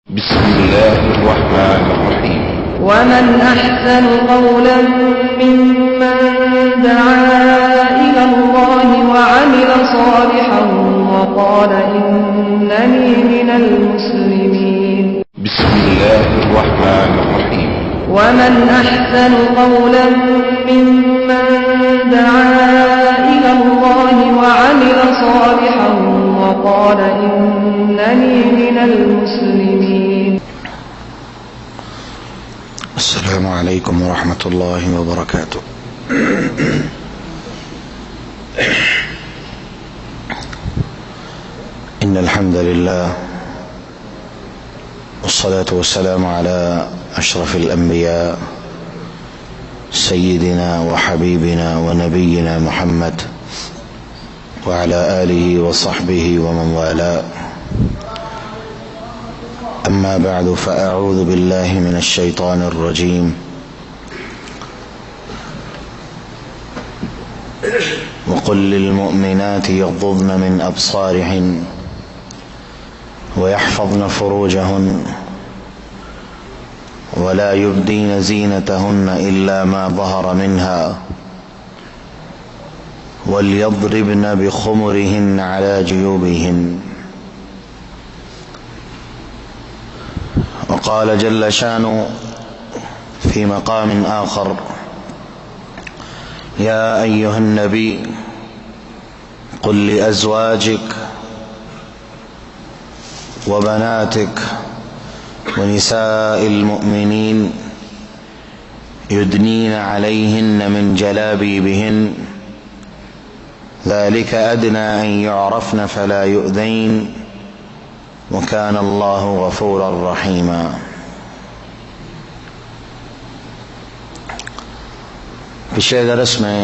بسم الله الرحمن الرحيم. ومن أحسن قولا ممن دعا إلى الله وعمل صالحا وقال إنني من المسلمين. بسم الله الرحمن الرحيم. ومن أحسن قولا ممن دعا إلى الله وعمل صالحا وقال إنني من المسلمين. السلام عليكم ورحمة الله وبركاته. إن الحمد لله والصلاة والسلام على أشرف الأنبياء سيدنا وحبيبنا ونبينا محمد وعلى آله وصحبه ومن والاه. أما بعد فأعوذ بالله من الشيطان الرجيم. وقل للمؤمنات يغضضن من أبصارهن ويحفظن فروجهن ولا يبدين زينتهن إلا ما ظهر منها وليضربن بخمرهن على جيوبهن. وقال جل شانه في مقام آخر: يا أيها النبي قل لأزواجك وبناتك ونساء المؤمنين يدنين عليهن من جلابيبهن ذلك أدنى أن يعرفن فلا يؤذين وكان الله غفورا رحيما. پچھلے درس میں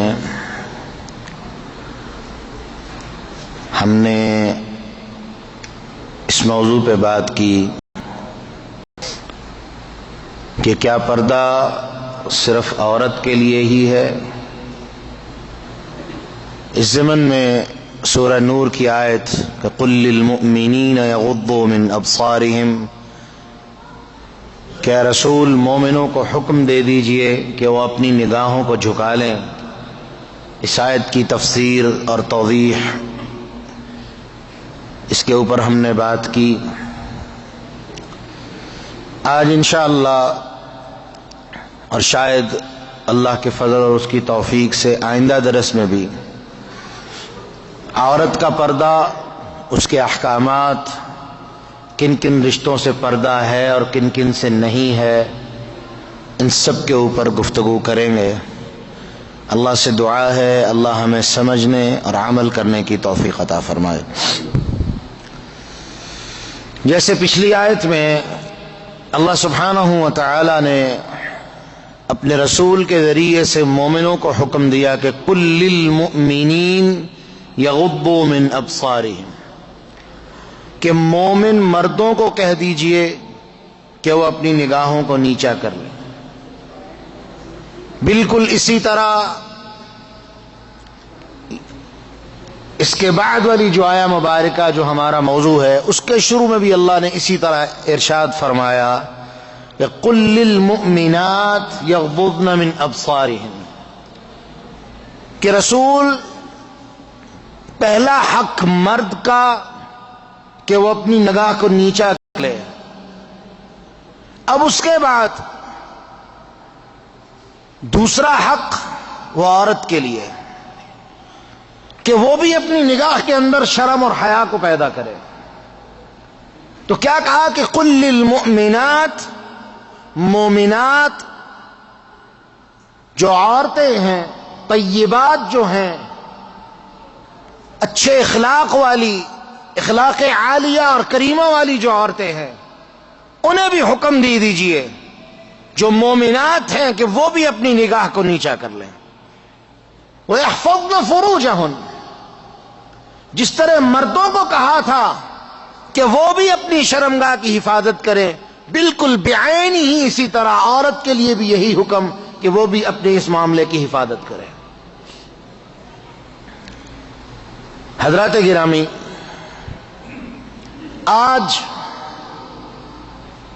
ہم نے اس موضوع پہ بات کی کہ کیا پردہ صرف عورت کے لیے ہی ہے. اس ضمن میں سورہ نور کی آیت کہ قل للمؤمنین یغضوا من ابصارہم، کہ رسول مومنوں کو حکم دے دیجئے کہ وہ اپنی نگاہوں کو جھکا لیں. اس آیت کی تفسیر اور توضیح اس کے اوپر ہم نے بات کی. آج انشاءاللہ اور شاید اللہ کے فضل اور اس کی توفیق سے آئندہ درس میں بھی عورت کا پردہ، اس کے احکامات، کن کن رشتوں سے پردہ ہے اور کن کن سے نہیں ہے، ان سب کے اوپر گفتگو کریں گے. اللہ سے دعا ہے اللہ ہمیں سمجھنے اور عمل کرنے کی توفیق عطا فرمائے. جیسے پچھلی آیت میں اللہ سبحانہ و تعالی نے اپنے رسول کے ذریعے سے مومنوں کو حکم دیا کہ قل للمؤمنین یغضوا من ابصارہم، کہ مومن مردوں کو کہہ دیجئے کہ وہ اپنی نگاہوں کو نیچا کر لیں. بالکل اسی طرح اس کے بعد والی جو آیا مبارکہ جو ہمارا موضوع ہے، اس کے شروع میں بھی اللہ نے اسی طرح ارشاد فرمایا کہ قل للمؤمنات یغضضن من ابصارہن، کہ رسول پہلا حق مرد کا کہ وہ اپنی نگاہ کو نیچا کر لے. اب اس کے بعد دوسرا حق وہ عورت کے لیے کہ وہ بھی اپنی نگاہ کے اندر شرم اور حیا کو پیدا کرے. تو کیا کہا کہ قل للمؤمنات، مومنات جو عورتیں ہیں، طیبات جو ہیں، اچھے اخلاق والی، اخلاق عالیہ اور کریمہ والی جو عورتیں ہیں، انہیں بھی حکم دے دیجئے جو مومنات ہیں کہ وہ بھی اپنی نگاہ کو نیچا کر لیں. وَيَحْفَظْنَ فُرُوجَهُنَّ، جس طرح مردوں کو کہا تھا کہ وہ بھی اپنی شرمگاہ کی حفاظت کریں، بالکل بعین ہی اسی طرح عورت کے لیے بھی یہی حکم کہ وہ بھی اپنے اس معاملے کی حفاظت کریں. حضرات گرامی، آج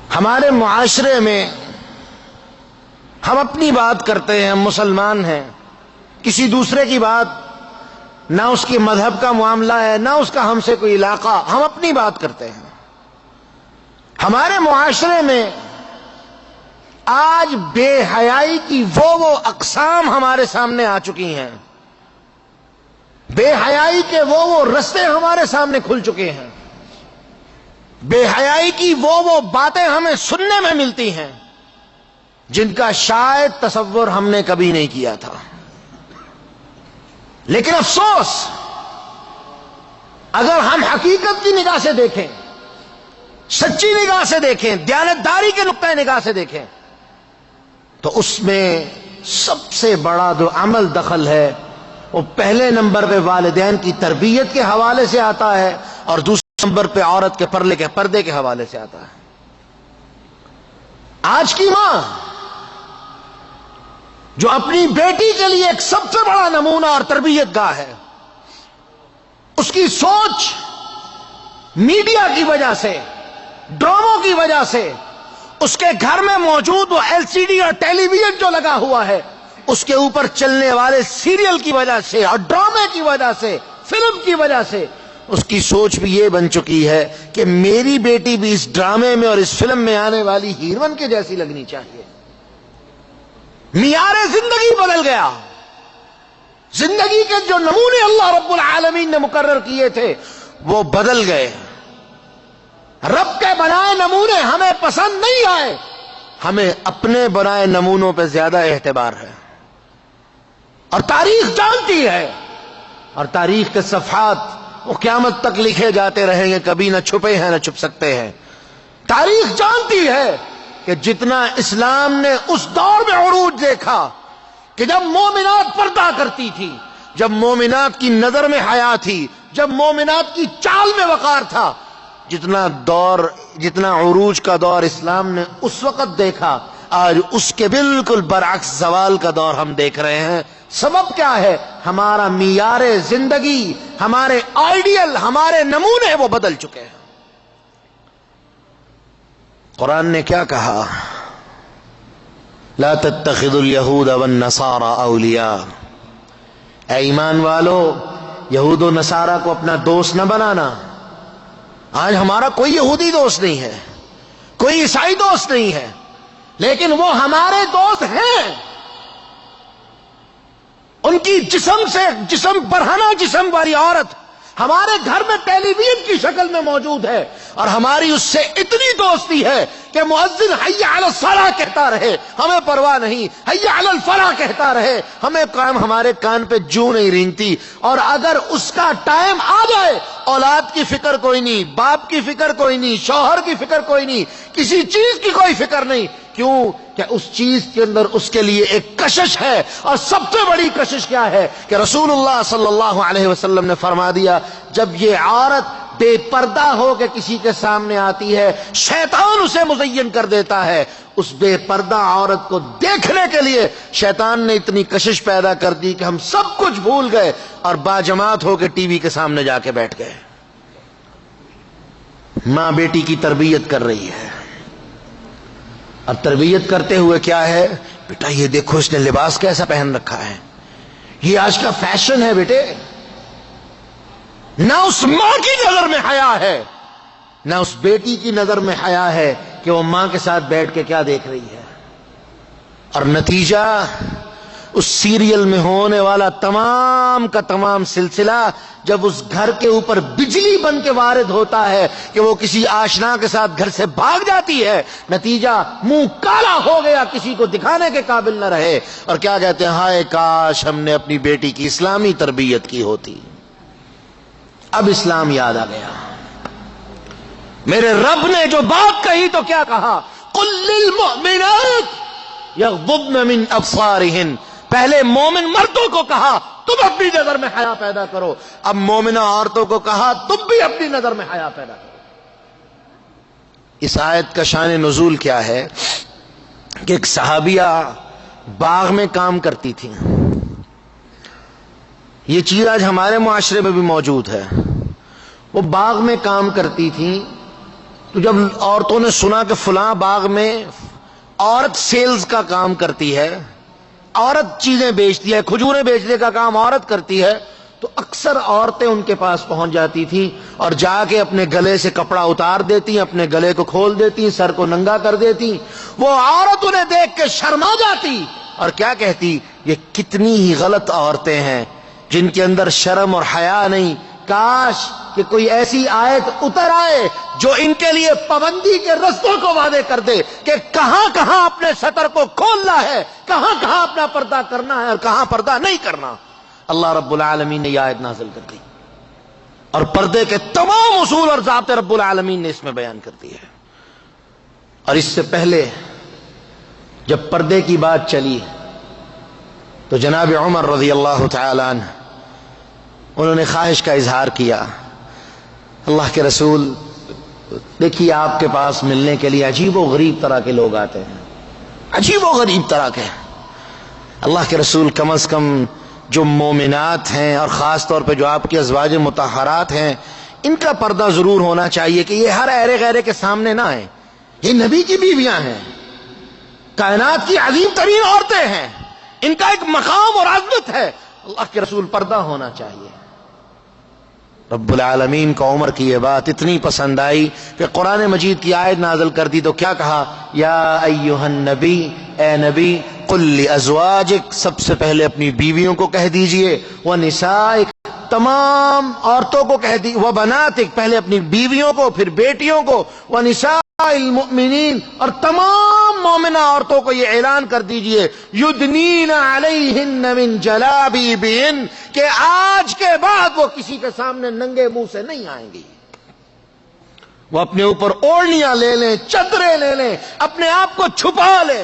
ہمارے معاشرے میں ہم اپنی بات کرتے ہیں، ہم مسلمان ہیں، کسی دوسرے کی بات، نہ اس کے مذہب کا معاملہ ہے، نہ اس کا ہم سے کوئی علاقہ، ہم اپنی بات کرتے ہیں۔ ہمارے معاشرے میں آج بے حیائی کی وہ اقسام ہمارے سامنے آ چکی ہیں، بے حیائی کے وہ رستے ہمارے سامنے کھل چکے ہیں، بے حیائی کی وہ باتیں ہمیں سننے میں ملتی ہیں جن کا شاید تصور ہم نے کبھی نہیں کیا تھا۔ لیکن افسوس، اگر ہم حقیقت کی نگاہ سے دیکھیں، سچی نگاہ سے دیکھیں، دیانتداری کے نقطۂ نگاہ سے دیکھیں، تو اس میں سب سے بڑا جو عمل دخل ہے وہ پہلے نمبر پہ والدین کی تربیت کے حوالے سے آتا ہے، اور دوسرے نمبر پہ عورت کے پردے کے حوالے سے آتا ہے۔ آج کی ماں جو اپنی بیٹی کے لیے ایک سب سے بڑا نمونہ اور تربیت گاہ ہے، اس کی سوچ میڈیا کی وجہ سے، ڈراموں کی وجہ سے، اس کے گھر میں موجود وہ LCD اور ٹیلی ویژن جو لگا ہوا ہے، اس کے اوپر چلنے والے سیریل کی وجہ سے اور ڈرامے کی وجہ سے، فلم کی وجہ سے، اس کی سوچ بھی یہ بن چکی ہے کہ میری بیٹی بھی اس ڈرامے میں اور اس فلم میں آنے والی ہیروئن کے جیسی لگنی چاہیے۔ معیار زندگی بدل گیا، زندگی کے جو نمونے اللہ رب العالمین نے مقرر کیے تھے وہ بدل گئے۔ رب کے بنائے نمونے ہمیں پسند نہیں آئے، ہمیں اپنے بنائے نمونوں پہ زیادہ اعتبار ہے، اور تاریخ جانتی ہے، اور تاریخ کے صفحات وہ قیامت تک لکھے جاتے رہیں گے، کبھی نہ چھپے ہیں نہ چھپ سکتے ہیں۔ تاریخ جانتی ہے کہ جتنا اسلام نے اس دور میں عروج دیکھا کہ جب مومنات پردہ کرتی تھی، جب مومنات کی نظر میں حیا تھی، جب مومنات کی چال میں وقار تھا، جتنا عروج کا دور اسلام نے اس وقت دیکھا، آج اس کے بالکل برعکس زوال کا دور ہم دیکھ رہے ہیں۔ سبب کیا ہے؟ ہمارا معیار زندگی، ہمارے آئیڈیل، ہمارے نمونے وہ بدل چکے ہیں۔ قرآن نے کیا کہا؟ لا تتخذوا اليهود والنصارى اولیاء، اے ایمان والو، یہود و نصارہ کو اپنا دوست نہ بنانا۔ آج ہمارا کوئی یہودی دوست نہیں ہے، کوئی عیسائی دوست نہیں ہے، لیکن وہ ہمارے دوست ہیں۔ ان کی جسم برہنہ جسم والی عورت ہمارے گھر میں ٹیلی ویژن کی شکل میں موجود ہے، اور ہماری اس سے اتنی دوستی ہے کہ مؤذن حی علی الصلاۃ کہتا رہے، ہمیں پرواہ نہیں، حی علی الفلاح کہتا رہے، ہمارے کان پہ جوں نہیں رینگتی۔ اور اگر اس کا ٹائم آ جائے، اولاد کی فکر کوئی نہیں، باپ کی فکر کوئی نہیں، شوہر کی فکر کوئی نہیں، کسی چیز کی کوئی فکر نہیں۔ کیوں؟ کہ اس چیز کے اندر اس کے لیے ایک کشش ہے، اور سب سے بڑی کشش کیا ہے کہ رسول اللہ صلی اللہ علیہ وسلم نے فرما دیا، جب یہ عورت بے پردہ ہو کے کسی کے سامنے آتی ہے، شیطان اسے مزین کر دیتا ہے۔ اس بے پردہ عورت کو دیکھنے کے لیے شیطان نے اتنی کشش پیدا کر دی کہ ہم سب کچھ بھول گئے اور باجماعت ہو کے ٹی وی کے سامنے جا کے بیٹھ گئے۔ ماں بیٹی کی تربیت کر رہی ہے، اب تربیت کرتے ہوئے کیا ہے؟ بیٹا یہ دیکھو اس نے لباس کیسا پہن رکھا ہے، یہ آج کا فیشن ہے۔ بیٹے، نہ اس ماں کی نظر میں حیا ہے، نہ اس بیٹی کی نظر میں حیا ہے کہ وہ ماں کے ساتھ بیٹھ کے کیا دیکھ رہی ہے، اور نتیجہ اس سیریل میں ہونے والا تمام کا تمام سلسلہ جب اس گھر کے اوپر بجلی بن کے وارد ہوتا ہے کہ وہ کسی آشنا کے ساتھ گھر سے بھاگ جاتی ہے، نتیجہ منہ کالا ہو گیا، کسی کو دکھانے کے قابل نہ رہے، اور کیا کہتے ہیں؟ ہائے کاش ہم نے اپنی بیٹی کی اسلامی تربیت کی ہوتی۔ اب اسلام یاد آ گیا۔ میرے رب نے جو بات کہی تو کیا کہا؟ قل للمؤمنات یغضضن من ابصارہن، پہلے مومن مردوں کو کہا تم اپنی نظر میں حیا پیدا کرو، اب مومنہ عورتوں کو کہا تم بھی اپنی نظر میں حیا پیدا کرو۔ اس آیت کا شان نزول کیا ہے کہ ایک صحابیہ باغ میں کام کرتی تھی، یہ چیز آج ہمارے معاشرے میں بھی موجود ہے۔ وہ باغ میں کام کرتی تھی تو جب عورتوں نے سنا کہ فلاں باغ میں عورت سیلز کا کام کرتی ہے، عورت چیزیں بیچتی ہے، کھجوریں بیچنے کا کام عورت کرتی ہے، تو اکثر عورتیں ان کے پاس پہنچ جاتی تھیں اور جا کے اپنے گلے سے کپڑا اتار دیتی، اپنے گلے کو کھول دیتی، سر کو ننگا کر دیتی۔ وہ عورت انہیں دیکھ کے شرما جاتی اور کیا کہتی، یہ کتنی ہی غلط عورتیں ہیں جن کے اندر شرم اور حیا نہیں، کاش کہ کوئی ایسی آیت اتر آئے جو ان کے لیے پابندی کے رستوں کو واضح کر دے کہ کہاں کہاں اپنے سطر کو کھولنا ہے، کہاں کہاں اپنا پردہ کرنا ہے اور کہاں پردہ نہیں کرنا۔ اللہ رب العالمین نے یہ آیت نازل کر دی اور پردے کے تمام اصول اور ضابطے رب العالمین نے اس میں بیان کر دی ہے۔ اور اس سے پہلے جب پردے کی بات چلی تو جناب عمر رضی اللہ تعالی عنہ انہوں نے خواہش کا اظہار کیا، اللہ کے رسول دیکھیے آپ کے پاس ملنے کے لیے عجیب و غریب طرح کے لوگ آتے ہیں، عجیب و غریب طرح کے۔ اللہ کے رسول کم از کم جو مومنات ہیں اور خاص طور پہ جو آپ کی ازواج مطہرات ہیں ان کا پردہ ضرور ہونا چاہیے کہ یہ ہر ایرے غیرے کے سامنے نہ آئیں، یہ نبی کی بیویاں ہیں، کائنات کی عظیم ترین عورتیں ہیں، ان کا ایک مقام اور عظمت ہے، اللہ کے رسول پردہ ہونا چاہیے۔ رب العالمین کو عمر کی یہ بات اتنی پسند آئی کہ قرآن مجید کی آیت نازل کر دی تو کیا کہا، یا ایھا النبی، اے نبی، قل لازواجک، سب سے پہلے اپنی بیویوں کو کہہ دیجئے، ونسائک، تمام عورتوں کو کہہ دی، وبناتک، پہلے اپنی بیویوں کو پھر بیٹیوں کو، ونساء المؤمنین، اور تمام مومنہ عورتوں کو یہ اعلان کر دیجئے، یدنین علیہن من جلابیبہن، کہ آج کے بعد وہ کسی کے سامنے ننگے منہ سے نہیں آئیں گی، وہ اپنے اوپر اوڑھنیاں لے لیں، چادریں لے لیں، اپنے آپ کو چھپا لیں۔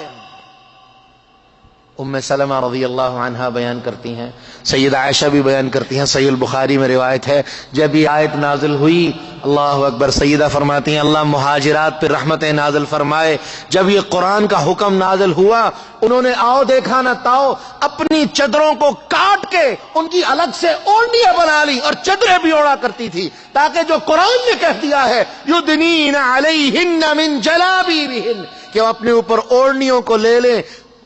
ام سلمہ رضی اللہ عنہا بیان کرتی ہیں، سیدہ عائشہ بھی بیان کرتی ہیں، صحیح البخاری میں روایت ہے، جب یہ آیت نازل ہوئی، اللہ اکبر، سیدہ فرماتی ہیں اللہ مہاجرات پر رحمتیں نازل فرمائے، جب یہ قرآن کا حکم نازل ہوا انہوں نے آؤ دیکھا نہ تاؤ اپنی چادروں کو کاٹ کے ان کی الگ سے اوڑھنیاں بنا لی اور چادریں بھی اوڑھا کرتی تھی، تاکہ جو قرآن نے کہہ دیا ہے یدنین علیہن من جلابیبہن، کہ وہ اپنے اوپر اوڑھنیوں کو لے لیں،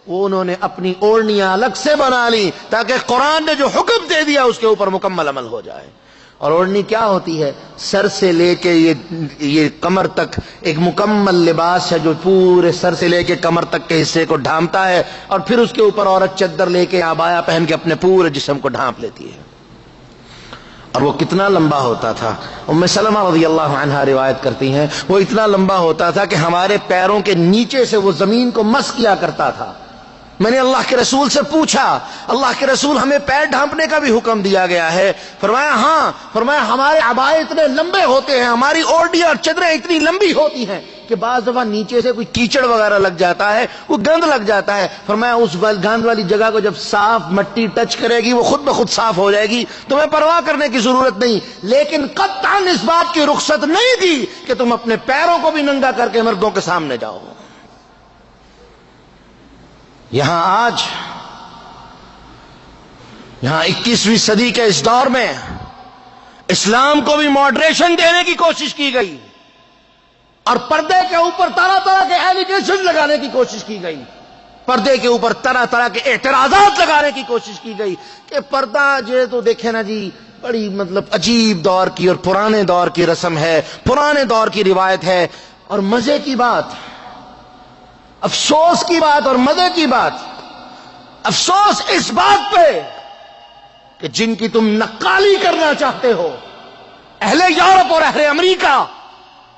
وہ انہوں نے اپنی اوڑھنیاں الگ سے بنا لی تاکہ قرآن نے جو حکم دے دیا اس کے اوپر مکمل عمل ہو جائے۔ اور اوڑھنی کیا ہوتی ہے؟ سر سے لے کے یہ کمر تک ایک مکمل لباس ہے جو پورے سر سے لے کے کمر تک کے حصے کو ڈھانپتا ہے، اور پھر اس کے اوپر عورت چادر لے کے عبایا پہن کے اپنے پورے جسم کو ڈھانپ لیتی ہے۔ اور وہ کتنا لمبا ہوتا تھا، ام سلمہ رضی اللہ عنہا روایت کرتی ہیں، وہ اتنا لمبا ہوتا تھا کہ ہمارے پیروں کے نیچے سے وہ زمین کو مس کیا کرتا تھا۔ میں نے اللہ کے رسول سے پوچھا، اللہ کے رسول ہمیں پیر ڈھانپنے کا بھی حکم دیا گیا ہے؟ فرمایا ہاں، فرمایا ہمارے عبائے اتنے لمبے ہوتے ہیں، ہماری اوڑھنیاں اور چادریں اتنی لمبی ہوتی ہیں کہ بعض دفعہ نیچے سے کوئی کیچڑ وغیرہ لگ جاتا ہے، وہ گند لگ جاتا ہے، فرمایا اس گند والی جگہ کو جب صاف مٹی ٹچ کرے گی وہ خود بخود صاف ہو جائے گی، تمہیں پرواہ کرنے کی ضرورت نہیں، لیکن قطعاً اس بات کی رخصت نہیں دی کہ تم اپنے پیروں کو بھی ننگا کر کے مردوں کے سامنے جاؤ۔ یہاں 21ویں صدی کے اس دور میں اسلام کو بھی ماڈریشن دینے کی کوشش کی گئی اور پردے کے اوپر طرح طرح کے ایلیگیشن لگانے کی کوشش کی گئی، پردے کے اوپر طرح طرح کے اعتراضات لگانے کی کوشش کی گئی کہ پردہ جو تو دیکھیں نا جی بڑی مطلب عجیب دور کی اور پرانے دور کی رسم ہے، پرانے دور کی روایت ہے۔ اور مزے کی بات، افسوس کی بات اور مزے کی بات، افسوس اس بات پہ کہ جن کی تم نقالی کرنا چاہتے ہو، اہل یورپ اور اہل امریکہ،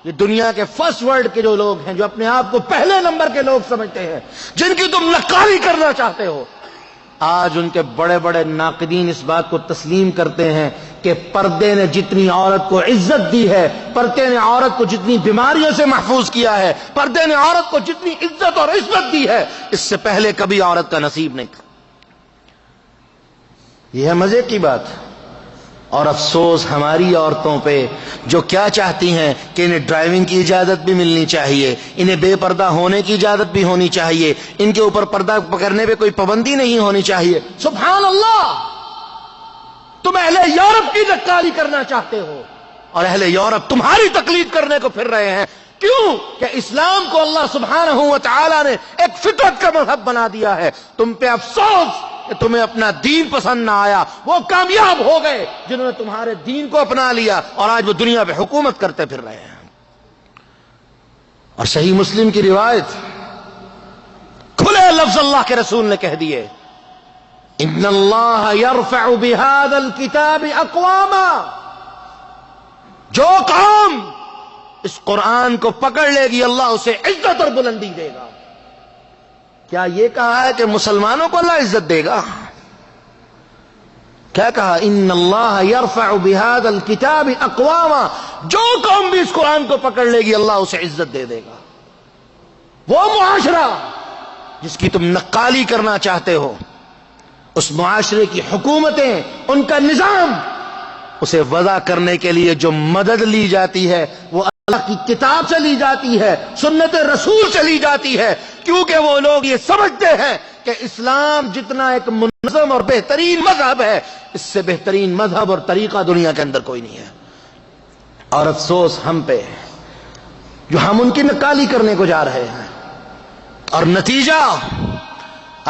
یہ دنیا کے فرسٹ ورلڈ کے جو لوگ ہیں جو اپنے آپ کو پہلے نمبر کے لوگ سمجھتے ہیں، جن کی تم نقالی کرنا چاہتے ہو، آج ان کے بڑے بڑے ناقدین اس بات کو تسلیم کرتے ہیں کہ پردے نے جتنی عورت کو عزت دی ہے، پردے نے عورت کو جتنی بیماریوں سے محفوظ کیا ہے، پردے نے عورت کو جتنی عزت اور عزت دی ہے، اس سے پہلے کبھی عورت کا نصیب نہیں تھا۔ یہ ہے مزے کی بات۔ اور افسوس ہماری عورتوں پہ جو کیا چاہتی ہیں کہ انہیں ڈرائیونگ کی اجازت بھی ملنی چاہیے، انہیں بے پردہ ہونے کی اجازت بھی ہونی چاہیے، ان کے اوپر پردہ پکڑنے پہ کوئی پابندی نہیں ہونی چاہیے۔ سبحان اللہ، تم اہل یورپ کی نقالی کرنا چاہتے ہو، اور اہل یورپ تمہاری تقلید کرنے کو پھر رہے ہیں. کیوں کہ اسلام کو اللہ سبحانہ و تعالی نے ایک فطرت کا مذہب بنا دیا ہے. تم پہ افسوس کہ تمہیں اپنا دین پسند نہ آیا. وہ کامیاب ہو گئے جنہوں نے تمہارے دین کو اپنا لیا اور آج وہ دنیا پہ حکومت کرتے پھر رہے ہیں. اور صحیح مسلم کی روایت کھلے لفظ اللہ کے رسول نے کہہ دیے ان اللہ یرفع بہذا الکتاب اقواما. جو قوم اس قرآن کو پکڑ لے گی اللہ اسے عزت اور بلندی دے گا. کیا یہ کہا ہے کہ مسلمانوں کو اللہ عزت دے گا؟ کیا کہا؟ ان اللہ یرفع بہذا الکتاب اقواما. جو قوم بھی اس قرآن کو پکڑ لے گی اللہ اسے عزت دے دے گا. وہ معاشرہ جس کی تم نقالی کرنا چاہتے ہو، اس معاشرے کی حکومتیں، ان کا نظام، اسے وضع کرنے کے لیے جو مدد لی جاتی ہے وہ اللہ کی کتاب سے لی جاتی ہے، سنت رسول سے لی جاتی ہے. کیونکہ وہ لوگ یہ سمجھتے ہیں کہ اسلام جتنا ایک منظم اور بہترین مذہب ہے، اس سے بہترین مذہب اور طریقہ دنیا کے اندر کوئی نہیں ہے. اور افسوس ہم پہ جو ہم ان کی نقالی کرنے کو جا رہے ہیں. اور نتیجہ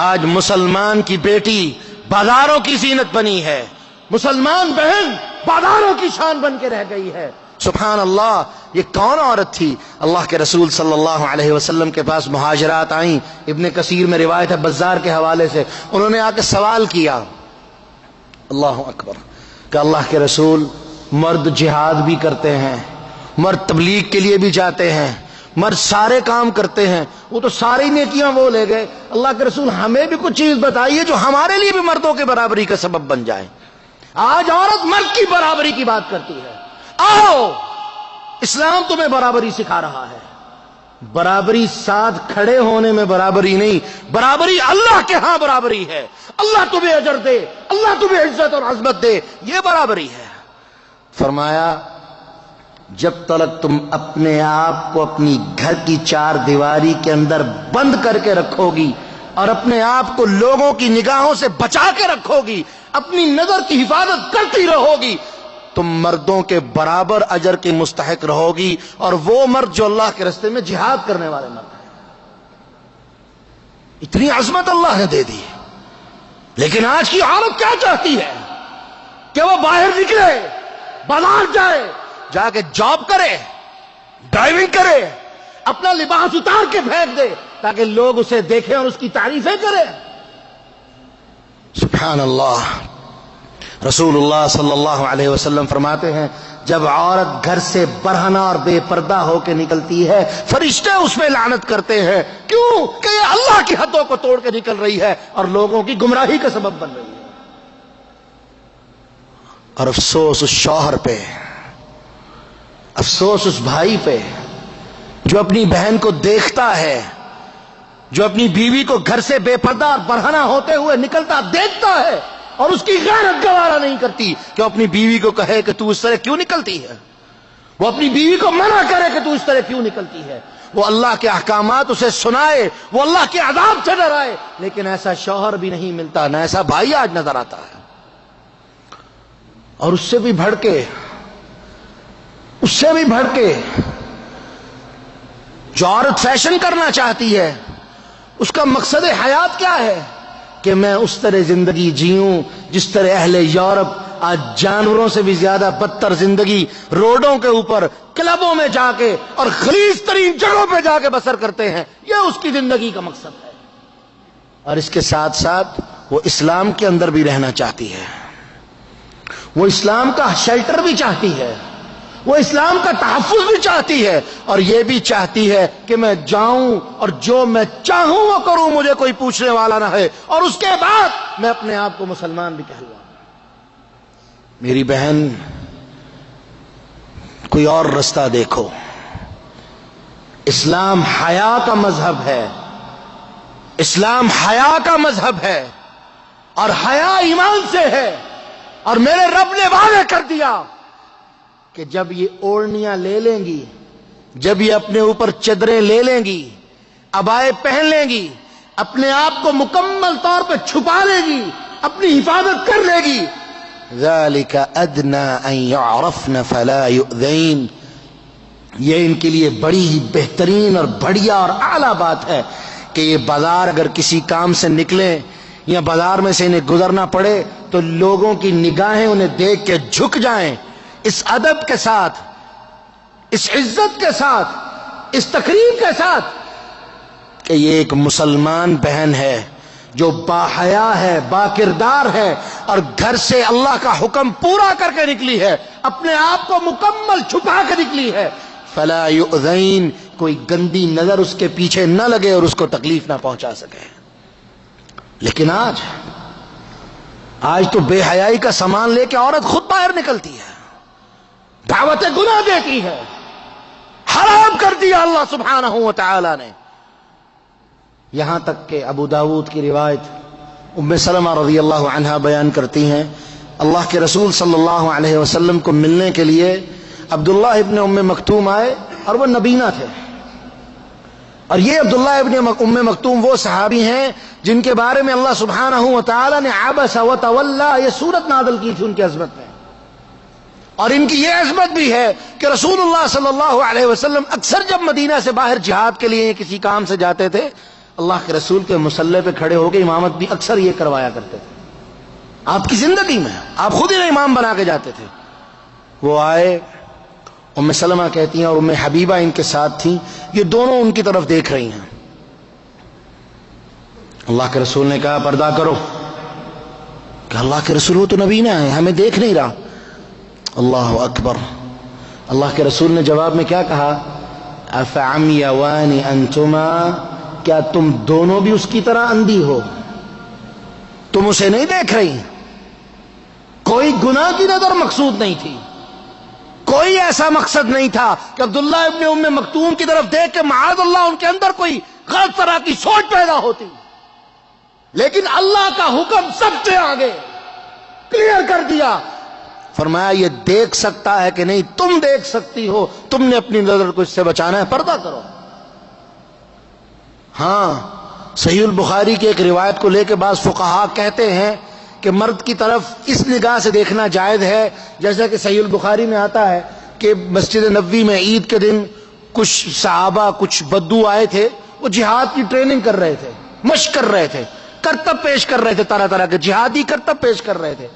آج مسلمان کی بیٹی بازاروں کی زینت بنی ہے، مسلمان بہن بازاروں کی شان بن کے رہ گئی ہے. سبحان اللہ. یہ کون عورت تھی؟ اللہ کے رسول صلی اللہ علیہ وسلم کے پاس مہاجرات آئیں. ابن کثیر میں روایت ہے بزار کے حوالے سے. انہوں نے آ کے سوال کیا، اللہ اکبر، کہ اللہ کے رسول مرد جہاد بھی کرتے ہیں، مرد تبلیغ کے لیے بھی جاتے ہیں، مرد سارے کام کرتے ہیں، وہ تو ساری نیکیاں وہ لے گئے. اللہ کے رسول ہمیں بھی کچھ چیز بتائیے جو ہمارے لیے بھی مردوں کے برابری کا سبب بن جائے. آج عورت مرد کی برابری کی بات کرتی ہے. آؤ اسلام تمہیں برابری سکھا رہا ہے. برابری ساتھ کھڑے ہونے میں برابری نہیں، برابری اللہ کے ہاں برابری ہے. اللہ تمہیں اجر دے، اللہ تمہیں عزت اور عظمت دے، یہ برابری ہے. فرمایا جب تک تم اپنے آپ کو اپنی گھر کی چار دیواری کے اندر بند کر کے رکھو گی اور اپنے آپ کو لوگوں کی نگاہوں سے بچا کے رکھو گی، اپنی نظر کی حفاظت کرتی رہو گی، تم مردوں کے برابر اجر کے مستحق رہو گی. اور وہ مرد جو اللہ کے راستے میں جہاد کرنے والے مرد ہیں. اتنی عظمت اللہ نے دے دی. لیکن آج کی عورت کیا چاہتی ہے کہ وہ باہر نکلے، بازار جائے، جا کے جاب کرے، ڈرائیونگ کرے، اپنا لباس اتار کے پھینک دے تاکہ لوگ اسے دیکھیں اور اس کی تعریفیں کریں. سبحان اللہ. رسول اللہ صلی اللہ علیہ وسلم فرماتے ہیں جب عورت گھر سے برہنہ اور بے پردہ ہو کے نکلتی ہے فرشتے اس پہ لعنت کرتے ہیں. کیوں؟ کہ یہ اللہ کی حدوں کو توڑ کے نکل رہی ہے اور لوگوں کی گمراہی کا سبب بن رہی ہے. اور افسوس اس شوہر پہ، افسوس اس بھائی پہ جو اپنی بہن کو دیکھتا ہے، جو اپنی بیوی کو گھر سے بے پردہ اور برہنہ ہوتے ہوئے نکلتا دیکھتا ہے اور اس کی غیرت گوارا نہیں کرتی کہ وہ اپنی بیوی کو کہے کہ تو اس طرح کیوں نکلتی ہے، وہ اپنی بیوی کو منع کرے کہ تو اس طرح کیوں نکلتی ہے، وہ اللہ کے احکامات اسے سنائے، وہ اللہ کے عذاب سے ڈرائے. لیکن ایسا شوہر بھی نہیں ملتا، نہ ایسا بھائی آج نظر آتا ہے. اور اس سے بھی بڑھ کے جو عورت فیشن کرنا چاہتی ہے، اس کا مقصد حیات کیا ہے کہ میں اس طرح زندگی جیوں جس طرح اہل یورپ آج جانوروں سے بھی زیادہ بدتر زندگی روڈوں کے اوپر، کلبوں میں جا کے اور خلیص ترین جگہوں پہ جا کے بسر کرتے ہیں. یہ اس کی زندگی کا مقصد ہے. اور اس کے ساتھ ساتھ وہ اسلام کے اندر بھی رہنا چاہتی ہے، وہ اسلام کا شیلٹر بھی چاہتی ہے، وہ اسلام کا تحفظ بھی چاہتی ہے، اور یہ بھی چاہتی ہے کہ میں جاؤں اور جو میں چاہوں وہ کروں، مجھے کوئی پوچھنے والا نہ ہے، اور اس کے بعد میں اپنے آپ کو مسلمان بھی کہلواؤں. میری بہن کوئی اور رستہ دیکھو. اسلام حیا کا مذہب ہے، اسلام حیا کا مذہب ہے، اور حیا ایمان سے ہے. اور میرے رب نے وعدہ کر دیا کہ جب یہ اوڑھنیاں لے لیں گی، جب یہ اپنے اوپر چادریں لے لیں گی، عبائے پہن لیں گی، اپنے آپ کو مکمل طور پہ چھپا لے گی، اپنی حفاظت کر لے گی، ذَلِكَ أَدْنَىٰ أَن يُعْرَفْنَ فَلَا يُؤْذَيْنَ، یہ ان کے لیے بڑی ہی بہترین اور بڑھیا اور اعلیٰ بات ہے کہ یہ بازار اگر کسی کام سے نکلیں یا بازار میں سے انہیں گزرنا پڑے تو لوگوں کی نگاہیں انہیں دیکھ کے جھک جائیں، اس ادب کے ساتھ، اس عزت کے ساتھ، اس تقریب کے ساتھ کہ یہ ایک مسلمان بہن ہے جو باحیا ہے، با کردار ہے، اور گھر سے اللہ کا حکم پورا کر کے نکلی ہے، اپنے آپ کو مکمل چھپا کے نکلی ہے۔ فلا یؤذین، کوئی گندی نظر اس کے پیچھے نہ لگے اور اس کو تکلیف نہ پہنچا سکے۔ لیکن آج تو بے حیائی کا سامان لے کے عورت خود باہر نکلتی ہے، دعوت گناہ دیتی ہے، حرام کر دیا اللہ سبحانہ و تعالی نے۔ یہاں تک کہ ابو داود کی روایت ام سلمہ رضی اللہ عنہا بیان کرتی ہیں، اللہ کے رسول صلی اللہ علیہ وسلم کو ملنے کے لیے عبداللہ ابن ام مکتوم آئے، اور وہ نبینہ تھے، اور یہ عبداللہ ابن ام مکتوم وہ صحابی ہیں جن کے بارے میں اللہ سبحانہ و تعالی نے عبس وتولی یہ سورت نازل کی تھی ان کی عظمت میں، اور ان کی یہ عظمت بھی ہے کہ رسول اللہ صلی اللہ علیہ وسلم اکثر جب مدینہ سے باہر جہاد کے لیے کسی کام سے جاتے تھے، اللہ کے رسول کے مصلی پہ کھڑے ہو کے امامت بھی اکثر یہ کروایا کرتے تھے۔ آپ کی زندگی میں آپ خود ہی امام بنا کے جاتے تھے۔ وہ آئے، ام سلمہ کہتی ہیں اور ام حبیبہ ان کے ساتھ تھیں، یہ دونوں ان کی طرف دیکھ رہی ہیں۔ اللہ کے رسول نے کہا پردہ کرو، کہ اللہ کے رسول وہ تو نبینہ ہے، ہمیں دیکھ نہیں رہا۔ اللہ اکبر، اللہ کے رسول نے جواب میں کیا کہا؟ افعمیوان انتما، کیا تم دونوں بھی اس کی طرح اندھی ہو؟ تم اسے نہیں دیکھ رہی؟ کوئی گناہ کی نظر مقصود نہیں تھی، کوئی ایسا مقصد نہیں تھا کہ عبداللہ ابن ام مکتوم کی طرف دیکھ کے معاذ اللہ ان کے اندر کوئی غلط طرح کی سوچ پیدا ہوتی، لیکن اللہ کا حکم سب سے آگے کلیئر کر دیا، فرمایا یہ دیکھ سکتا ہے کہ نہیں؟ تم دیکھ سکتی ہو، تم نے اپنی نظر کو اس سے بچانا ہے، پردہ کرو۔ ہاں، صحیح البخاری کی ایک روایت کو لے کے بعض فقہا کہتے ہیں کہ مرد کی طرف اس نگاہ سے دیکھنا جائز ہے، جیسا کہ صحیح البخاری میں آتا ہے کہ مسجد نبوی میں عید کے دن کچھ صحابہ، کچھ بدو آئے تھے، وہ جہاد کی ٹریننگ کر رہے تھے، مشق کر رہے تھے، کرتب پیش کر رہے تھے، طرح طرح کے جہادی کرتب پیش کر رہے تھے۔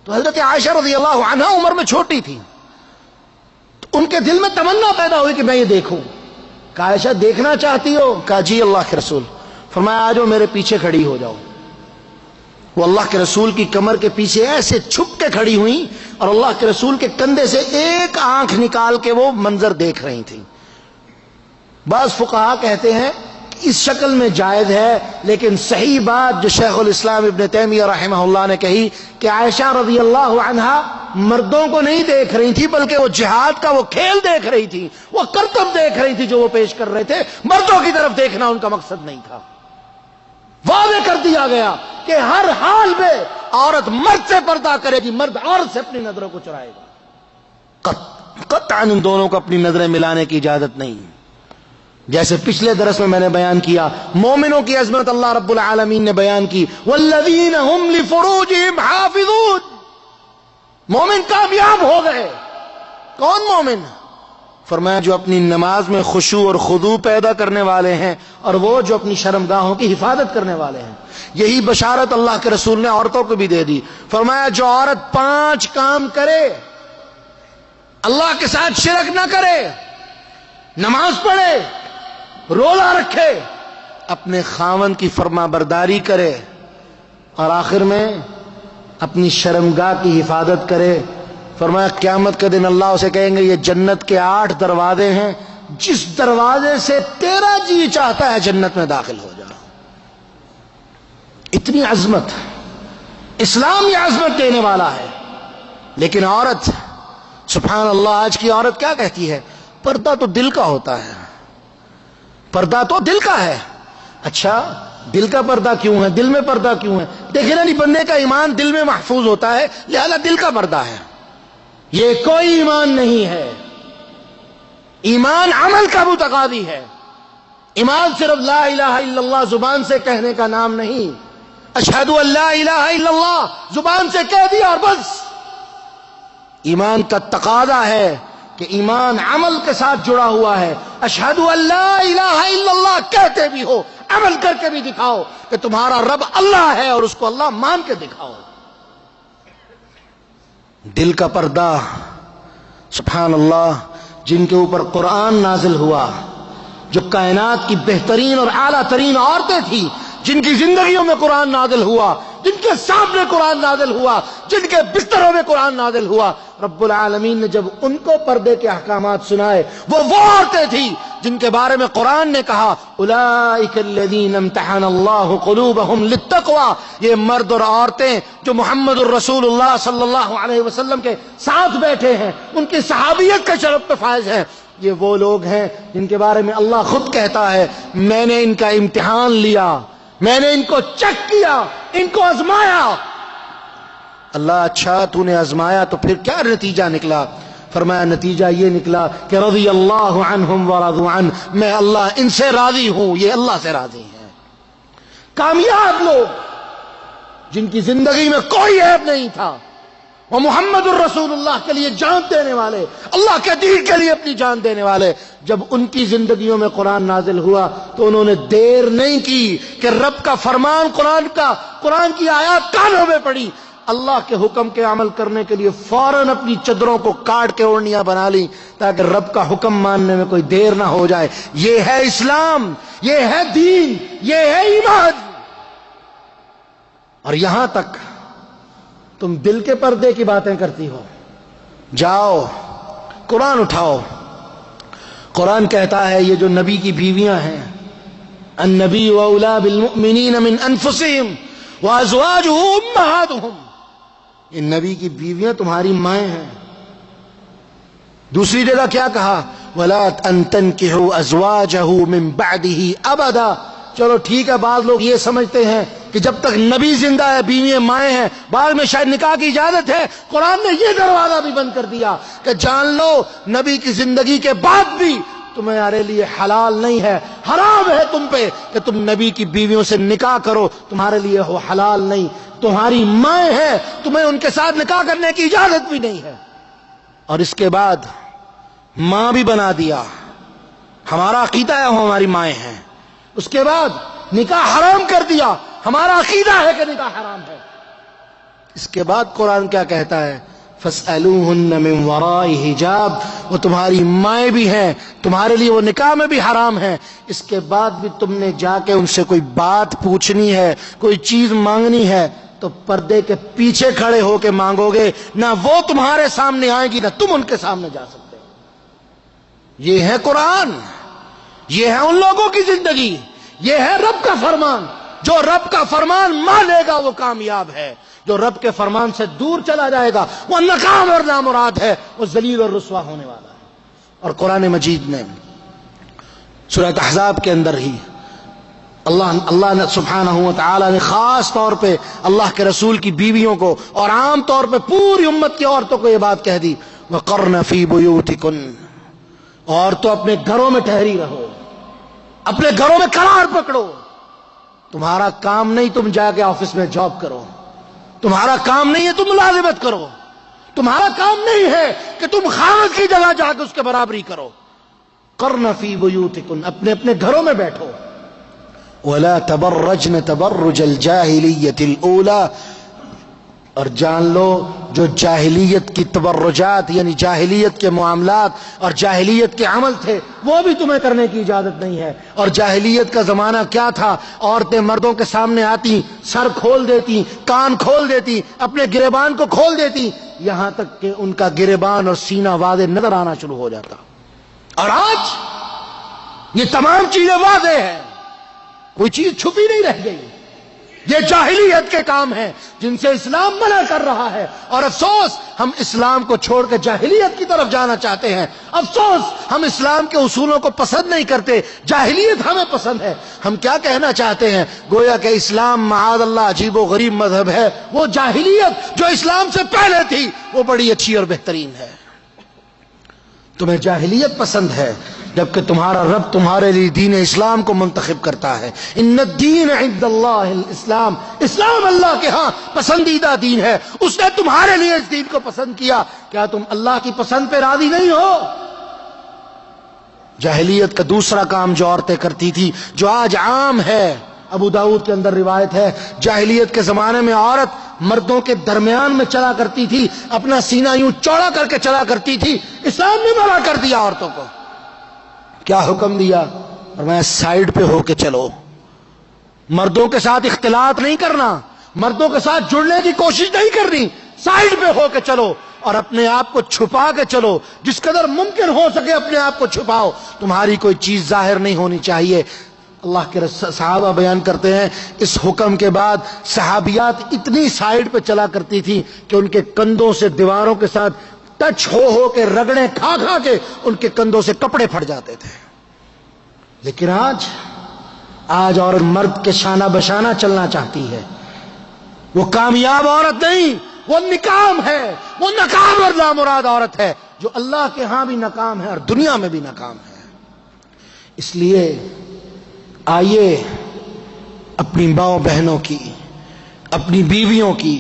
تو حضرت عائشہ رضی اللہ عنہا عمر میں چھوٹی تھی، تو ان کے دل میں تمنا پیدا ہوئی کہ میں یہ دیکھوں۔ کہا عائشہ دیکھنا چاہتی ہو؟ کہا جی اللہ کے رسول۔ فرمایا آ جاؤ میرے پیچھے کھڑی ہو جاؤ۔ وہ اللہ کے رسول کی کمر کے پیچھے ایسے چھپ کے کھڑی ہوئی اور اللہ کے رسول کے کندھے سے ایک آنکھ نکال کے وہ منظر دیکھ رہی تھی۔ بعض فقہا کہتے ہیں اس شکل میں جائز ہے، لیکن صحیح بات جو شیخ الاسلام ابن تیمیہ رحمہ اللہ نے کہی کہ عائشہ رضی اللہ عنہا مردوں کو نہیں دیکھ رہی تھی، بلکہ وہ جہاد کا وہ کھیل دیکھ رہی تھی، وہ کرتب دیکھ رہی تھی جو وہ پیش کر رہے تھے، مردوں کی طرف دیکھنا ان کا مقصد نہیں تھا۔ واضح کر دیا گیا کہ ہر حال میں عورت مرد سے پردہ کرے گی، مرد عورت سے اپنی نظروں کو چرائے گا، قطعاً ان دونوں کو اپنی نظریں ملانے کی اجازت نہیں۔ جیسے پچھلے درس میں میں نے بیان کیا، مومنوں کی عظمت اللہ رب العالمین نے بیان کی، والذین هم لفروجہم حافظون، مومن کامیاب ہو گئے۔ کون مومن؟ فرمایا جو اپنی نماز میں خشوع اور خضوع پیدا کرنے والے ہیں، اور وہ جو اپنی شرمگاہوں کی حفاظت کرنے والے ہیں۔ یہی بشارت اللہ کے رسول نے عورتوں کو بھی دے دی۔ فرمایا جو عورت 5 کام کرے، اللہ کے ساتھ شرک نہ کرے، نماز پڑھے، روزہ رکھے، اپنے خاوند کی فرما برداری کرے، اور آخر میں اپنی شرمگاہ کی حفاظت کرے، فرمایا قیامت کے دن اللہ اسے کہیں گے یہ جنت کے 8 دروازے ہیں، جس دروازے سے تیرا جی چاہتا ہے جنت میں داخل ہو جا۔ اتنی عظمت، اسلام یہ عظمت دینے والا ہے۔ لیکن عورت، سبحان اللہ، آج کی عورت کیا کہتی ہے؟ پردہ تو دل کا ہوتا ہے، پردہ تو دل کا ہے۔ اچھا، دل کا پردہ کیوں ہے؟ دل میں پردہ کیوں ہے؟ دیکھیں نا، بندے کا ایمان دل میں محفوظ ہوتا ہے، لہذا دل کا پردہ ہے۔ یہ کوئی ایمان نہیں ہے، ایمان عمل کا متقاضی ہے۔ ایمان صرف لا الہ الا اللہ زبان سے کہنے کا نام نہیں، اشہد ان لا الہ الا اللہ زبان سے کہہ دیا اور بس. ایمان کا تقاضا ہے کہ ایمان عمل کے ساتھ جڑا ہوا ہے. اشہد ان لا الہ الا اللہ کہتے بھی ہو, عمل کر کے بھی دکھاؤ کہ تمہارا رب اللہ ہے اور اس کو اللہ مان کے دکھاؤ. دل کا پردہ, سبحان اللہ, جن کے اوپر قرآن نازل ہوا, جو کائنات کی بہترین اور اعلیٰ ترین عورتیں تھیں, جن کی زندگیوں میں قرآن نازل ہوا, جن کے سامنے قرآن نازل ہوا, جن کے بستروں میں قرآن نازل ہوا, رب العالمین نے جب ان کو پردے کے احکامات سنائے, وہ عورتیں تھیں جن کے بارے میں قرآن نے کہا اولئک الذین امتحن اللہ قلوبہم للتقوی. یہ مرد اور عورتیں جو محمد الرسول اللہ صلی اللہ علیہ وسلم کے ساتھ بیٹھے ہیں, ان کی صحابیت کے شرف پہ فائز ہیں, یہ وہ لوگ ہیں جن کے بارے میں اللہ خود کہتا ہے میں نے ان کا امتحان لیا, میں نے ان کو چیک کیا, ان کو آزمایا. اللہ اچھا تو نے آزمایا تو پھر کیا نتیجہ نکلا؟ فرمایا نتیجہ یہ نکلا کہ رضی اللہ عنہم ورضوا عنہ, میں اللہ ان سے راضی ہوں, یہ اللہ سے راضی ہیں. کامیاب لوگ جن کی زندگی میں کوئی عیب نہیں تھا, وہ محمد الرسول اللہ کے لیے جان دینے والے, اللہ کے دین کے لیے اپنی جان دینے والے, جب ان کی زندگیوں میں قرآن نازل ہوا تو انہوں نے دیر نہیں کی کہ رب کا فرمان, قرآن کی آیات کانوں میں پڑی, اللہ کے حکم کے عمل کرنے کے لیے فوراً اپنی چادروں کو کاٹ کے اوڑھنیاں بنا لی تاکہ رب کا حکم ماننے میں کوئی دیر نہ ہو جائے. یہ ہے اسلام, یہ ہے دین, یہ ہے ایمان. اور یہاں تک تم دل کے پردے کی باتیں کرتی ہو. جاؤ قرآن اٹھاؤ. قرآن کہتا ہے یہ جو نبی کی بیویاں ہیں, النبی اولی بالمؤمنین من انفسہم وازواجہ امہاتہم, یہ نبی کی بیویاں تمہاری مائیں ہیں. دوسری جگہ کیا کہا؟ ولا ان تنکحوا ازواجہ من بعدہ ابدا. چلو ٹھیک ہے, بعض لوگ یہ سمجھتے ہیں کہ جب تک نبی زندہ ہے بیویاں مائیں ہیں, بعد میں شاید نکاح کی اجازت ہے. قرآن نے یہ دروازہ بھی بند کر دیا کہ جان لو نبی کی زندگی کے بعد بھی تمہارے لیے حلال نہیں ہے, حرام ہے تم پہ کہ تم نبی کی بیویوں سے نکاح کرو, تمہارے لیے وہ حلال نہیں. تمہاری مائیں ہیں, تمہیں ان کے ساتھ نکاح کرنے کی اجازت بھی نہیں ہے. اور اس کے بعد ماں بھی بنا دیا, ہمارا عقیدہ ہے وہ ہماری مائیں ہیں. اس کے بعد نکاح حرام کر دیا, ہمارا عقیدہ ہے کہ نکاح حرام ہے. اس کے بعد قرآن کیا کہتا ہے؟ فَاسْأَلُوهُنَّ مِنْ وَرَاءِ حِجَابٍ, وہ تمہاری مائیں بھی ہیں, تمہارے لیے وہ نکاح میں بھی حرام ہیں. اس کے بعد بھی تم نے جا کے ان سے کوئی بات پوچھنی ہے, کوئی چیز مانگنی ہے تو پردے کے پیچھے کھڑے ہو کے مانگو گے, نہ وہ تمہارے سامنے آئیں گی نہ تم ان کے سامنے جا سکتے. یہ ہے قرآن, یہ ہے ان لوگوں کی زندگی, یہ ہے رب کا فرمان. جو رب کا فرمان مانے گا وہ کامیاب ہے, جو رب کے فرمان سے دور چلا جائے گا وہ ناکام اور نامراد ہے, وہ ذلیل اور رسوا ہونے والا ہے. اور قرآن مجید نے سورۃ احزاب کے اندر ہی اللہ نے سبحانہ و تعالی نے خاص طور پہ اللہ کے رسول کی بیویوں کو اور عام طور پہ پوری امت کی عورتوں کو یہ بات کہہ دی وَقَرْنَ فِي بُيُوتِكُنَّ, عورتوں اپنے گھروں میں ٹھہری رہو, اپنے گھروں میں قرار پکڑو. تمہارا کام نہیں تم جا کے آفس میں جاب کرو, تمہارا کام نہیں ہے تم ملازمت کرو, تمہارا کام نہیں ہے کہ تم خامد کی جگہ جا کے اس کے برابری کرو. قرن فی بیوتکن, اپنے اپنے گھروں میں بیٹھو. ولا تبرجن تبرج الجاہلیت الاولی, اور جان لو جو جاہلیت کی تبرجات یعنی جاہلیت کے معاملات اور جاہلیت کے عمل تھے وہ بھی تمہیں کرنے کی اجازت نہیں ہے. اور جاہلیت کا زمانہ کیا تھا؟ عورتیں مردوں کے سامنے آتی, سر کھول دیتی, کان کھول دیتی, اپنے گریبان کو کھول دیتی, یہاں تک کہ ان کا گریبان اور سینہ واضح نظر آنا شروع ہو جاتا. اور آج یہ تمام چیزیں واضح ہیں, کوئی چیز چھپی نہیں رہ گئی. یہ جاہلیت کے کام ہیں جن سے اسلام منع کر رہا ہے. اور افسوس ہم اسلام کو چھوڑ کے جاہلیت کی طرف جانا چاہتے ہیں. افسوس ہم اسلام کے اصولوں کو پسند نہیں کرتے, جاہلیت ہمیں پسند ہے. ہم کیا کہنا چاہتے ہیں؟ گویا کہ اسلام معاذ اللہ عجیب و غریب مذہب ہے, وہ جاہلیت جو اسلام سے پہلے تھی وہ بڑی اچھی اور بہترین ہے. تمہیں جاہلیت پسند ہے، جبکہ تمہارا رب تمہارے لیے دین اسلام کو منتخب کرتا ہے۔ ان الدین عند اللہ الاسلام، اسلام اللہ کے ہاں پسندیدہ دین ہے، اس نے تمہارے لیے اس دین کو پسند کیا۔ کیا تم اللہ کی پسند پہ راضی نہیں ہو؟ جاہلیت کا دوسرا کام جو عورتیں کرتی تھی، جو آج عام ہے، ابو داؤد کے اندر روایت ہے، جاہلیت کے زمانے میں عورت مردوں کے درمیان میں چلا کرتی تھی، اپنا سینہ یوں چوڑا کر کے چلا کرتی تھی۔ اسلام نے منع کر دیا عورتوں کو۔ کیا حکم دیا؟ فرمایا سائیڈ پہ ہو کے چلو، مردوں کے ساتھ اختلاط نہیں کرنا، مردوں کے ساتھ جڑنے کی کوشش نہیں کرنی، سائیڈ پہ ہو کے چلو اور اپنے آپ کو چھپا کے چلو، جس قدر ممکن ہو سکے اپنے آپ کو چھپاؤ، تمہاری کوئی چیز ظاہر نہیں ہونی چاہیے۔ اللہ کے صحابہ بیان کرتے ہیں اس حکم کے بعد صحابیات اتنی سائیڈ پہ چلا کرتی تھی کہ ان کے کندھوں سے دیواروں کے ساتھ ٹچ ہو کے رگڑیں کھا کھا کے ان کے کندھوں سے کپڑے پھٹ جاتے تھے۔ لیکن آج عورت مرد کے شانہ بشانہ چلنا چاہتی ہے۔ وہ کامیاب عورت نہیں، وہ ناکام ہے، وہ ناکام اور نامراد عورت ہے جو اللہ کے ہاں بھی ناکام ہے اور دنیا میں بھی ناکام ہے۔ اس لیے آئیے اپنی ماؤں بہنوں کی، اپنی بیویوں کی،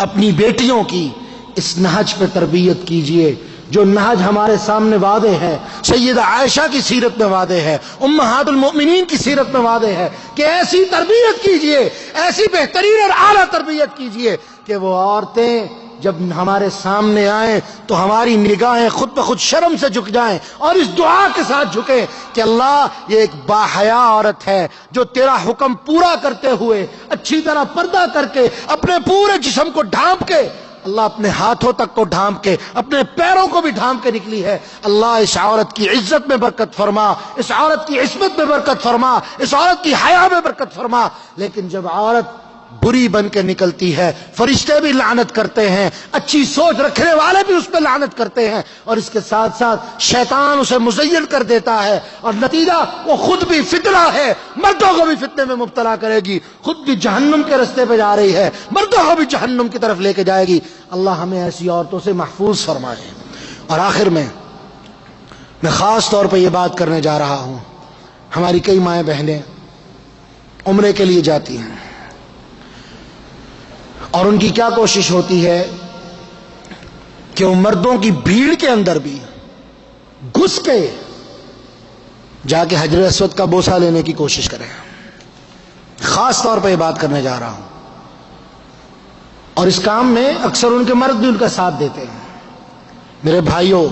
اپنی بیٹیوں کی اس نہج پہ تربیت کیجئے جو نہج ہمارے سامنے واضح ہے، سیدہ عائشہ کی سیرت میں واضح ہے، امہات المؤمنین کی سیرت میں واضح ہے کہ ایسی تربیت کیجئے، ایسی بہترین اور اعلیٰ تربیت کیجئے کہ وہ عورتیں جب ہمارے سامنے آئیں تو ہماری نگاہیں خود بخود شرم سے جھک جائیں اور اس دعا کے ساتھ جھکیں کہ اللہ یہ ایک باحیا عورت ہے جو تیرا حکم پورا کرتے ہوئے اچھی طرح پردہ کر کے اپنے پورے جسم کو ڈھانپ کے، اللہ اپنے ہاتھوں تک کو ڈھانپ کے، اپنے پیروں کو بھی ڈھانپ کے نکلی ہے۔ اللہ اس عورت کی عزت میں برکت فرما، اس عورت کی عصمت میں برکت فرما، اس عورت کی حیا میں برکت فرما۔ لیکن جب عورت بری بن کے نکلتی ہے، فرشتے بھی لعنت کرتے ہیں، اچھی سوچ رکھنے والے بھی اس پہ لعنت کرتے ہیں، اور اس کے ساتھ ساتھ شیطان اسے مزین کر دیتا ہے، اور نتیجہ وہ خود بھی فتنہ ہے، مردوں کو بھی فتنے میں مبتلا کرے گی، خود بھی جہنم کے رستے پہ جا رہی ہے، مردوں کو بھی جہنم کی طرف لے کے جائے گی۔ اللہ ہمیں ایسی عورتوں سے محفوظ فرمائے۔ اور آخر میں خاص طور پہ یہ بات کرنے جا رہا ہوں، ہماری کئی مائیں بہنیں عمرے کے لیے جاتی ہیں اور ان کی کیا کوشش ہوتی ہے کہ وہ مردوں کی بھیڑ کے اندر بھی گھس کے جا کے حجر اسود کا بوسہ لینے کی کوشش کریں۔ خاص طور پہ یہ بات کرنے جا رہا ہوں، اور اس کام میں اکثر ان کے مرد بھی ان کا ساتھ دیتے ہیں۔ میرے بھائیوں،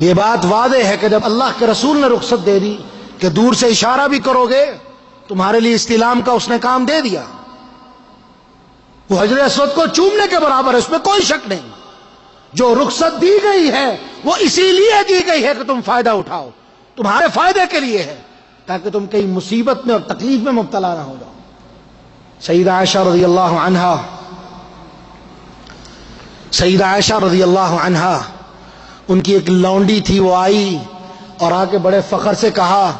یہ بات واضح ہے کہ جب اللہ کے رسول نے رخصت دے دی کہ دور سے اشارہ بھی کرو گے تمہارے لیے استلام کا، اس نے کام دے دیا۔ وہ حجر اسود کو چومنے کے برابر ہے، اس میں کوئی شک نہیں۔ جو رخصت دی گئی ہے وہ اسی لیے دی گئی ہے کہ تم فائدہ اٹھاؤ، تمہارے فائدے کے لیے ہے، تاکہ تم کئی مصیبت میں اور تکلیف میں مبتلا نہ ہو جاؤ۔ سیدہ عائشہ رضی اللہ عنہا ان کی ایک لونڈی تھی، وہ آئی اور آ کے بڑے فخر سے کہا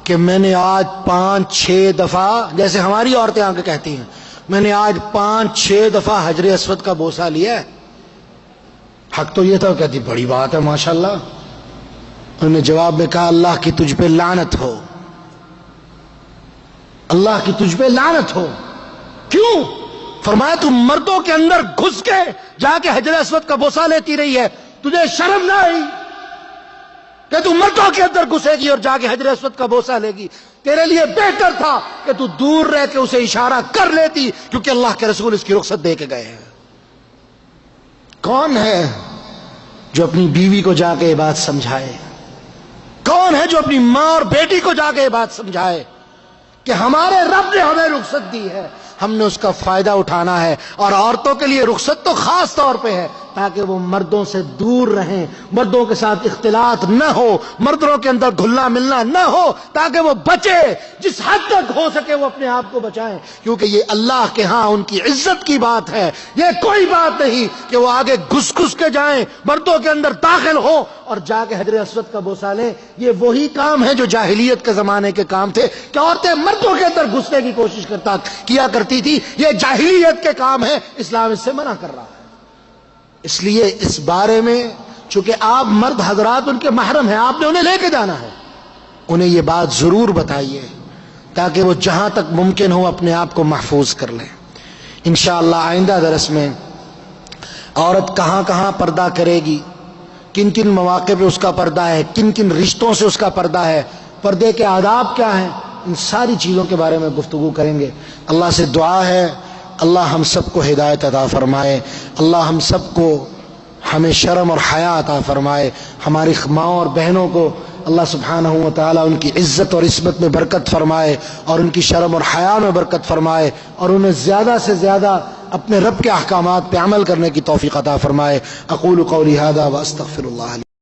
کہ میں نے آج 5-6 دفعہ، جیسے ہماری عورتیں آ کے کہتی ہیں، میں نے آج 5-6 دفعہ حجر اسود کا بوسہ لیا ہے۔ حق تو یہ تھا، کہتی بڑی بات ہے ماشاءاللہ۔ انہوں نے جواب میں کہا اللہ کی تجھ پہ لعنت ہو، اللہ کی تجھ پہ لعنت ہو۔ کیوں؟ فرمایا تم مردوں کے اندر گھس کے جا کے حجر اسود کا بوسہ لیتی رہی ہے، تجھے شرم نہ آئی کہ تم مردوں کے اندر گھسے گی اور جا کے حجر اسود کا بوسہ لے گی؟ تیرے لیے بہتر تھا کہ تو دور رہ کے اسے اشارہ کر لیتی، کیونکہ اللہ کے رسول اس کی رخصت دے کے گئے ہیں۔ کون ہے جو اپنی بیوی کو جا کے یہ بات سمجھائے؟ کون ہے جو اپنی ماں اور بیٹی کو جا کے یہ بات سمجھائے کہ ہمارے رب نے ہمیں رخصت دی ہے، ہم نے اس کا فائدہ اٹھانا ہے؟ اور عورتوں کے لیے رخصت تو خاص طور پہ ہے تاکہ وہ مردوں سے دور رہیں، مردوں کے ساتھ اختلاط نہ ہو، مردوں کے اندر گھلنا ملنا نہ ہو، تاکہ وہ بچے، جس حد تک ہو سکے وہ اپنے آپ کو بچائیں، کیونکہ یہ اللہ کے ہاں ان کی عزت کی بات ہے۔ یہ کوئی بات نہیں کہ وہ آگے گھس گھس کے جائیں، مردوں کے اندر داخل ہو اور جا کے حجر اسود کا بوسہ لیں۔ یہ وہی کام ہے جو جاہلیت کے زمانے کے کام تھے کہ عورتیں مردوں کے اندر گھسنے کی کوشش کیا کرتی تھی۔ یہ جاہلیت کے کام ہے، اسلام اس سے منع کر رہا ہے۔ اس لیے اس بارے میں چونکہ آپ مرد حضرات ان کے محرم ہیں، آپ نے انہیں لے کے جانا ہے، انہیں یہ بات ضرور بتائیے تاکہ وہ جہاں تک ممکن ہو اپنے آپ کو محفوظ کر لیں۔ انشاءاللہ آئندہ درس میں عورت کہاں کہاں پردہ کرے گی، کن کن مواقع پہ اس کا پردہ ہے، کن کن رشتوں سے اس کا پردہ ہے، پردے کے آداب کیا ہیں، ان ساری چیزوں کے بارے میں گفتگو کریں گے۔ اللہ سے دعا ہے اللہ ہم سب کو ہدایت عطا فرمائے، اللہ ہم سب کو ہمیں شرم اور حیا عطا فرمائے، ہماری ماؤں اور بہنوں کو اللہ سبحانہ و تعالیٰ ان کی عزت اور عصمت میں برکت فرمائے اور ان کی شرم اور حیا میں برکت فرمائے اور انہیں زیادہ سے زیادہ اپنے رب کے احکامات پہ عمل کرنے کی توفیق عطا فرمائے۔ اقول قولی ھذا واستغفر اللہ لی۔